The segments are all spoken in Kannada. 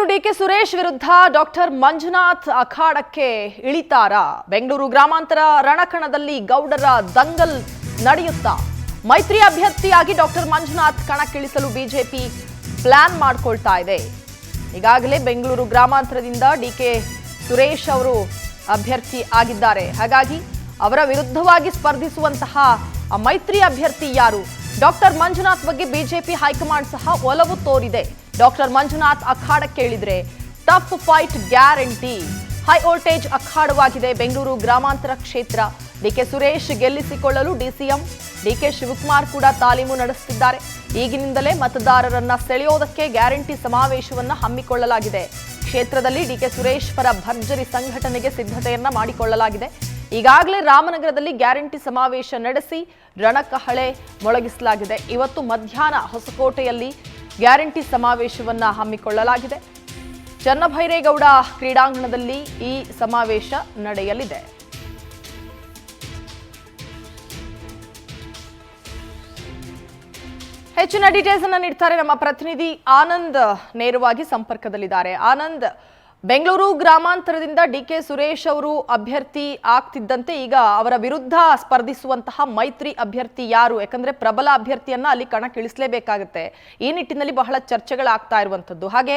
ಇನ್ನು ಡಿಕೆ ಸುರೇಶ್ ವಿರುದ್ಧ ಡಾಕ್ಟರ್ ಮಂಜುನಾಥ್ ಅಖಾಡಕ್ಕೆ ಇಳಿತಾರ. ಬೆಂಗಳೂರು ಗ್ರಾಮಾಂತರ ರಣಕಣದಲ್ಲಿ ಗೌಡರ ದಂಗಲ್ ನಡೆಯುತ್ತಾ ಮೈತ್ರಿ ಅಭ್ಯರ್ಥಿಯಾಗಿ ಡಾಕ್ಟರ್ ಮಂಜುನಾಥ್ ಕಣಕ್ಕಿಳಿಸಲು ಬಿಜೆಪಿ ಪ್ಲಾನ್ ಮಾಡಿಕೊಳ್ತಾ ಇದೆ. ಈಗಾಗಲೇ ಬೆಂಗಳೂರು ಗ್ರಾಮಾಂತರದಿಂದ ಡಿಕೆ ಸುರೇಶ್ ಅವರು ಅಭ್ಯರ್ಥಿ ಆಗಿದ್ದಾರೆ. ಹಾಗಾಗಿ ಅವರ ವಿರುದ್ಧವಾಗಿ ಸ್ಪರ್ಧಿಸುವಂತಹ ಮೈತ್ರಿ ಅಭ್ಯರ್ಥಿ ಯಾರು? ಡಾಕ್ಟರ್ ಮಂಜುನಾಥ್ ಬಗ್ಗೆ ಬಿಜೆಪಿ ಹೈಕಮಾಂಡ್ ಸಹ ಒಲವು ತೋರಿದೆ. ಡಾಕ್ಟರ್ ಮಂಜುನಾಥ್ ಅಖಾಡಕ್ಕೆ ಇಳಿದ್ರೆ tough fight guarantee. High voltage ಅಖಾಡವಾಗಿದೆ ಬೆಂಗಳೂರು ಗ್ರಾಮಾಂತರ ಕ್ಷೇತ್ರ. ಡಿಕೆ ಸುರೇಶ್ ಗೆಲ್ಲಿಸಿಕೊಳ್ಳಲು ಡಿಸಿಎಂ ಡಿಕೆ ಶಿವಕುಮಾರ್ ಕೂಡ ತಾಲೀಮು ನಡೆಸುತ್ತಿದ್ದಾರೆ. ಈಗಿನಿಂದಲೇ ಮತದಾರರನ್ನ ಸೆಳೆಯೋದಕ್ಕೆ ಗ್ಯಾರಂಟಿ ಸಮಾವೇಶವನ್ನ ಹಮ್ಮಿಕೊಳ್ಳಲಾಗಿದೆ. ಕ್ಷೇತ್ರದಲ್ಲಿ ಡಿಕೆ ಸುರೇಶ್ ಪರ ಭರ್ಜರಿ ಸಂಘಟನೆಗೆ ಸಿದ್ಧತೆಯನ್ನ ಮಾಡಿಕೊಳ್ಳಲಾಗಿದೆ. ಈಗಾಗಲೇ ರಾಮನಗರದಲ್ಲಿ ಗ್ಯಾರಂಟಿ ಸಮಾವೇಶ ನಡೆಸಿ ರಣಕಹಳೆ ಮೊಳಗಿಸಲಾಗಿದೆ. ಇವತ್ತು ಮಧ್ಯಾಹ್ನ ಹೊಸಕೋಟೆಯಲ್ಲಿ ಗ್ಯಾರಂಟಿ ಸಮಾವೇಶವನ್ನ ಹಮ್ಮಿಕೊಳ್ಳಲಾಗಿದೆ. ಚನ್ನಭೈರೇಗೌಡ ಕ್ರೀಡಾಂಗಣದಲ್ಲಿ ಈ ಸಮಾವೇಶ ನಡೆಯಲಿದೆ. ಹೆಚ್ಚಿನ ಡೀಟೇಲ್ಸ್ ಅನ್ನು ನೀಡ್ತಾರೆ ನಮ್ಮ ಪ್ರತಿನಿಧಿ ಆನಂದ್. ನೇರವಾಗಿ ಸಂಪರ್ಕದಲ್ಲಿದ್ದಾರೆ. ಆನಂದ್, ಬೆಂಗಳೂರು ಗ್ರಾಮಾಂತರದಿಂದ ಡಿಕೆ ಸುರೇಶ್ ಅವರು ಅಭ್ಯರ್ಥಿ ಆಗ್ತಿದ್ದಂತೆ ಈಗ ಅವರ ವಿರುದ್ಧ ಸ್ಪರ್ಧಿಸುವಂತಹ ಮೈತ್ರಿ ಅಭ್ಯರ್ಥಿ ಯಾರು? ಯಾಕಂದ್ರೆ ಪ್ರಬಲ ಅಭ್ಯರ್ಥಿಯನ್ನ ಅಲ್ಲಿ ಕಣಕ್ಕಿಳಿಸಲೇಬೇಕಾಗುತ್ತೆ. ಈ ನಿಟ್ಟಿನಲ್ಲಿ ಬಹಳ ಚರ್ಚೆಗಳಾಗ್ತಾ ಇರುವಂತದ್ದು. ಹಾಗೆ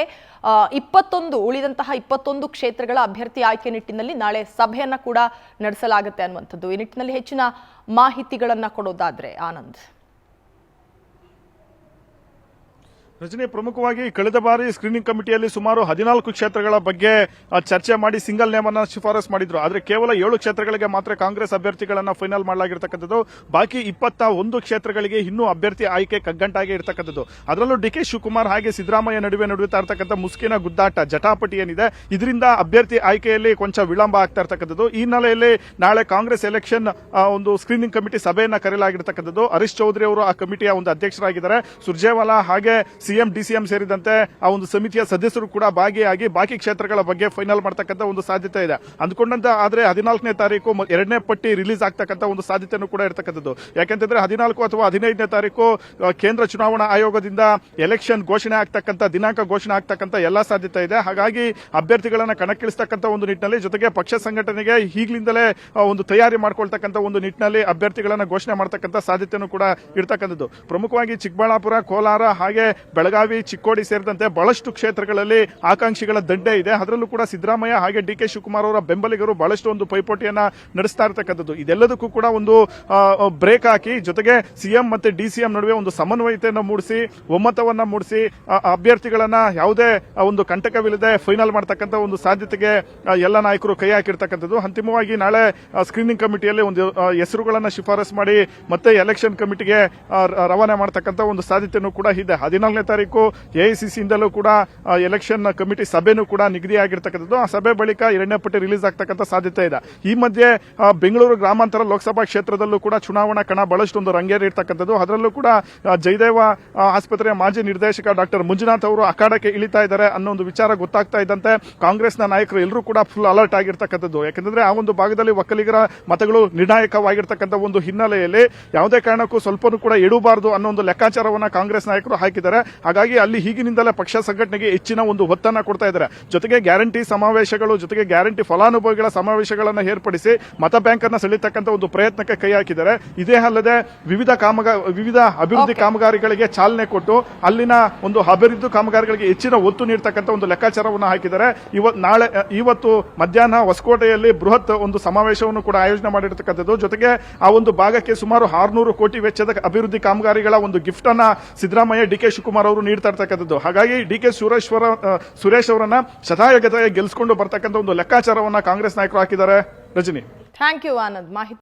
ಉಳಿದಂತಹ 21 ಕ್ಷೇತ್ರಗಳ ಅಭ್ಯರ್ಥಿ ಆಯ್ಕೆ ನಿಟ್ಟಿನಲ್ಲಿ ನಾಳೆ ಸಭೆಯನ್ನ ಕೂಡ ನಡೆಸಲಾಗುತ್ತೆ ಅನ್ನುವಂಥದ್ದು. ಈ ನಿಟ್ಟಿನಲ್ಲಿ ಹೆಚ್ಚಿನ ಮಾಹಿತಿಗಳನ್ನ ಕೊಡೋದಾದ್ರೆ ಆನಂದ್. ರಜನಿ, ಪ್ರಮುಖವಾಗಿ ಕಳೆದ ಬಾರಿ ಸ್ಕ್ರೀನಿಂಗ್ ಕಮಿಟಿಯಲ್ಲಿ ಸುಮಾರು 14 ಕ್ಷೇತ್ರಗಳ ಬಗ್ಗೆ ಚರ್ಚೆ ಮಾಡಿ ಸಿಂಗಲ್ ನೇಮ್ ಅನ್ನ ಶಿಫಾರಸ್ ಮಾಡಿದ್ರು. ಆದರೆ ಕೇವಲ 7 ಕ್ಷೇತ್ರಗಳಿಗೆ ಮಾತ್ರ ಕಾಂಗ್ರೆಸ್ ಅಭ್ಯರ್ಥಿಗಳನ್ನ ಫೈನಲ್ ಮಾಡಲಾಗಿರ್ತಕ್ಕಂಥದ್ದು. ಬಾಕಿ 21 ಕ್ಷೇತ್ರಗಳಿಗೆ ಇನ್ನೂ ಅಭ್ಯರ್ಥಿ ಆಯ್ಕೆ ಕಗ್ಗಂಟಾಗಿ ಇರತಕ್ಕಂಥದ್ದು. ಅದರಲ್ಲೂ ಡಿಕೆ ಶಿವಕುಮಾರ್ ಹಾಗೆ ಸಿದ್ದರಾಮಯ್ಯ ನಡುವೆ ನಡುತ್ತಾ ಇರತಕ್ಕಂಥ ಮುಸ್ಕಿನ ಗುದ್ದಾಟ, ಜಟಾಪಟಿ ಏನಿದೆ, ಇದರಿಂದ ಅಭ್ಯರ್ಥಿ ಆಯ್ಕೆಯಲ್ಲಿ ಕೊಂಚ ವಿಳಂಬ ಆಗ್ತಾ ಇರತಕ್ಕಂಥದ್ದು. ಈ ಹಿನ್ನೆಲೆಯಲ್ಲಿ ನಾಳೆ ಕಾಂಗ್ರೆಸ್ ಎಲೆಕ್ಷನ್ ಒಂದು ಸ್ಕ್ರೀನಿಂಗ್ ಕಮಿಟಿ ಸಭೆಯನ್ನ ಕರೆಯಲಾಗಿರ್ತಕ್ಕಂಥದ್ದು. ಹರೀಶ್ ಚೌಧರಿ ಅವರು ಆ ಕಮಿಟಿಯ ಒಂದು ಅಧ್ಯಕ್ಷರಾಗಿದ್ದಾರೆ. ಸುರ್ಜೇವಾಲಾ ಹಾಗೆ ಸಿಎಂ ಡಿಸಿಎಂ ಸೇರಿದಂತೆ ಆ ಒಂದು ಸಮಿತಿಯ ಸದಸ್ಯರು ಕೂಡ ಭಾಗಿಯಾಗಿ ಬಾಕಿ ಕ್ಷೇತ್ರಗಳ ಬಗ್ಗೆ ಫೈನಲ್ ಮಾಡತಕ್ಕಂಥ ಒಂದು ಸಾಧ್ಯತೆ ಇದೆ. ಅಂದ್ಕೊಂಡಂತ ಆದ್ರೆ 14ನೇ ತಾರೀಕು 2ನೇ ಪಟ್ಟಿ ರಿಲೀಸ್ ಆಗ್ತಕ್ಕಂಥ ಒಂದು ಸಾಧ್ಯತೆನೂ ಕೂಡ ಇರತಕ್ಕಂಥದ್ದು. ಯಾಕೆಂತಂದ್ರೆ 14 ಅಥವಾ 15ನೇ ತಾರೀಕು ಕೇಂದ್ರ ಚುನಾವಣಾ ಆಯೋಗದಿಂದ ಎಲೆಕ್ಷನ್ ಘೋಷಣೆ ಆಗ್ತಕ್ಕಂಥ ದಿನಾಂಕ ಘೋಷಣೆ ಆಗ್ತಕ್ಕಂಥ ಎಲ್ಲಾ ಸಾಧ್ಯತೆ ಇದೆ. ಹಾಗಾಗಿ ಅಭ್ಯರ್ಥಿಗಳನ್ನ ಕಣಕ್ಕಿಳಿಸತಕ್ಕಂಥ ಒಂದು ನಿಟ್ಟಿನಲ್ಲಿ, ಜೊತೆಗೆ ಪಕ್ಷ ಸಂಘಟನೆಗೆ ಈಗಲಿಂದಲೇ ಒಂದು ತಯಾರಿ ಮಾಡ್ಕೊಳ್ತಕ್ಕಂಥ ಒಂದು ನಿಟ್ಟಿನಲ್ಲಿ ಅಭ್ಯರ್ಥಿಗಳನ್ನ ಘೋಷಣೆ ಮಾಡತಕ್ಕಂಥ ಸಾಧ್ಯತೆನೂ ಕೂಡ ಇರತಕ್ಕಂಥದ್ದು. ಪ್ರಮುಖವಾಗಿ ಚಿಕ್ಕಬಳ್ಳಾಪುರ, ಕೋಲಾರ ಹಾಗೆ ಬೆಳಗಾವಿ, ಚಿಕ್ಕೋಡಿ ಸೇರಿದಂತೆ ಬಹಳಷ್ಟು ಕ್ಷೇತ್ರಗಳಲ್ಲಿ ಆಕಾಂಕ್ಷಿಗಳ ದಂಡೆ ಇದೆ. ಅದರಲ್ಲೂ ಕೂಡ ಸಿದ್ದರಾಮಯ್ಯ ಹಾಗೆ ಡಿಕೆ ಶಿವಕುಮಾರ್ ಅವರ ಬೆಂಬಲಿಗರು ಬಹಳಷ್ಟು ಒಂದು ಪೈಪೋಟಿಯನ್ನ ನಡೆಸ್ತಾ ಇರತಕ್ಕಂಥದ್ದು. ಇದೆಲ್ಲದಕ್ಕೂ ಕೂಡ ಒಂದು ಬ್ರೇಕ್ ಹಾಕಿ, ಜೊತೆಗೆ ಸಿಎಂ ಮತ್ತೆ ಡಿಸಿಎಂ ನಡುವೆ ಒಂದು ಸಮನ್ವಯತೆಯನ್ನು ಮೂಡಿಸಿ, ಒಮ್ಮತವನ್ನ ಮೂಡಿಸಿ ಅಭ್ಯರ್ಥಿಗಳನ್ನ ಯಾವುದೇ ಒಂದು ಕಂಟಕವಿಲ್ಲದೆ ಫೈನಲ್ ಮಾಡತಕ್ಕಂಥ ಒಂದು ಸಾಧ್ಯತೆಗೆ ಎಲ್ಲ ನಾಯಕರು ಕೈ ಹಾಕಿರ್ತಕ್ಕಂಥದ್ದು. ಅಂತಿಮವಾಗಿ ನಾಳೆ ಸ್ಕ್ರೀನಿಂಗ್ ಕಮಿಟಿಯಲ್ಲಿ ಒಂದು ಹೆಸರುಗಳನ್ನ ಶಿಫಾರಸ್ ಮಾಡಿ ಮತ್ತೆ ಎಲೆಕ್ಷನ್ ಕಮಿಟಿಗೆ ರವಾನೆ ಮಾಡತಕ್ಕಂಥ ಒಂದು ಸಾಧ್ಯತೆಯೂ ಕೂಡ ಇದೆ. 14ನೇ ತಾರೀಕು ಎಐಸಿಸಿಯಿಂದಲೂ ಕೂಡ ಎಲೆಕ್ಷನ್ ಕಮಿಟಿ ಸಭೆನೂ ಕೂಡ ನಿಗದಿಯಾಗಿರ್ತಕ್ಕಂಥದ್ದು. ಆ ಸಭೆ ಬಳಿಕ 2ನೇ ಪಟ್ಟಿ ರಿಲೀಸ್ ಆಗ್ತಕ್ಕಂಥ ಸಾಧ್ಯತೆ ಇದೆ. ಈ ಮಧ್ಯೆ ಬೆಂಗಳೂರು ಗ್ರಾಮಾಂತರ ಲೋಕಸಭಾ ಕ್ಷೇತ್ರದಲ್ಲೂ ಕೂಡ ಚುನಾವಣಾ ಕಣ ಬಹಳಷ್ಟು ಒಂದು ರಂಗೇರಿರ್ತಕ್ಕಂಥದ್ದು. ಅದರಲ್ಲೂ ಕೂಡ ಜಯದೇವ ಆಸ್ಪತ್ರೆಯ ಮಾಜಿ ನಿರ್ದೇಶಕ ಡಾಕ್ಟರ್ ಮಂಜುನಾಥ್ ಅವರು ಅಖಾಡಕ್ಕೆ ಇಳಿತಾ ಇದ್ದಾರೆ ಅನ್ನೋ ಒಂದು ವಿಚಾರ ಗೊತ್ತಾಗ್ತಾ ಇದ್ದಂತೆ ಕಾಂಗ್ರೆಸ್ನ ನಾಯಕರು ಎಲ್ಲರೂ ಕೂಡ ಫುಲ್ ಅಲರ್ಟ್ ಆಗಿರ್ತಕ್ಕಂಥದ್ದು. ಯಾಕಂದ್ರೆ ಆ ಒಂದು ಭಾಗದಲ್ಲಿ ಒಕ್ಕಲಿಗರ ಮತಗಳು ನಿರ್ಣಾಯಕವಾಗಿರ್ತಕ್ಕಂಥ ಒಂದು ಹಿನ್ನೆಲೆಯಲ್ಲಿ ಯಾವುದೇ ಕಾರಣಕ್ಕೂ ಸ್ವಲ್ಪನೂ ಕೂಡ ಎಡಬಾರದು ಅನ್ನೋ ಒಂದು ಲೆಕ್ಕಾಚಾರವನ್ನ ಕಾಂಗ್ರೆಸ್ ನಾಯಕರು ಹಾಕಿದ್ದಾರೆ. ಹಾಗಾಗಿ ಅಲ್ಲಿ ಹೀಗಿನಿಂದಲೇ ಪಕ್ಷ ಸಂಘಟನೆಗೆ ಹೆಚ್ಚಿನ ಒಂದು ಒತ್ತನ್ನ ಕೊಡ್ತಾ ಇದ್ದಾರೆ. ಜೊತೆಗೆ ಗ್ಯಾರಂಟಿ ಸಮಾವೇಶಗಳು, ಜೊತೆಗೆ ಗ್ಯಾರಂಟಿ ಫಲಾನುಭವಿಗಳ ಸಮಾವೇಶಗಳನ್ನು ಏರ್ಪಡಿಸಿ ಮತ ಬ್ಯಾಂಕ್ ಅನ್ನು ಸೆಳೀತಕ್ಕಂಥ ಒಂದು ಪ್ರಯತ್ನಕ್ಕೆ ಕೈ ಹಾಕಿದ್ದಾರೆ. ಇದೇ ಅಲ್ಲದೆ ವಿವಿಧ ಅಭಿವೃದ್ಧಿ ಕಾಮಗಾರಿಗಳಿಗೆ ಚಾಲನೆ ಕೊಟ್ಟು ಅಲ್ಲಿನ ಒಂದು ಅಭಿವೃದ್ಧಿ ಕಾಮಗಾರಿಗಳಿಗೆ ಹೆಚ್ಚಿನ ಒತ್ತು ನೀಡತಕ್ಕಂಥ ಒಂದು ಲೆಕ್ಕಾಚಾರವನ್ನು ಹಾಕಿದ್ದಾರೆ. ಇವತ್ತು ಮಧ್ಯಾಹ್ನ ಹೊಸಕೋಟೆಯಲ್ಲಿ ಬೃಹತ್ ಒಂದು ಸಮಾವೇಶವನ್ನು ಕೂಡ ಆಯೋಜನೆ ಮಾಡಿರ್ತಕ್ಕಂಥದ್ದು. ಜೊತೆಗೆ ಆ ಒಂದು ಭಾಗಕ್ಕೆ ಸುಮಾರು 600 ಕೋಟಿ ವೆಚ್ಚದ ಅಭಿವೃದ್ಧಿ ಕಾಮಗಾರಿಗಳ ಒಂದು ಗಿಫ್ಟ್ ಅನ್ನ ಸಿದ್ದರಾಮಯ್ಯ, ಡಿಕೆ ಶಿವಕುಮಾರ್ ಅವರು ನೀಡ್ತಾ ಇರ್ತಕ್ಕಂಥದ್ದು. ಹಾಗಾಗಿ ಡಿಕೆ ಸುರೇಶ್ ಅವರನ್ನ ಶತಾಯಗತಾಯ ಗೆಲ್ಲಿಸಿಕೊಂಡು ಬರ್ತಕ್ಕಂಥ ಒಂದು ಲೆಕ್ಕಾಚಾರವನ್ನ ಕಾಂಗ್ರೆಸ್ ನಾಯಕರು ಹಾಕಿದ್ದಾರೆ. ರಜನಿ, ಥ್ಯಾಂಕ್ ಯು ಆನಂದ್ ಮಾಹಿತಿ.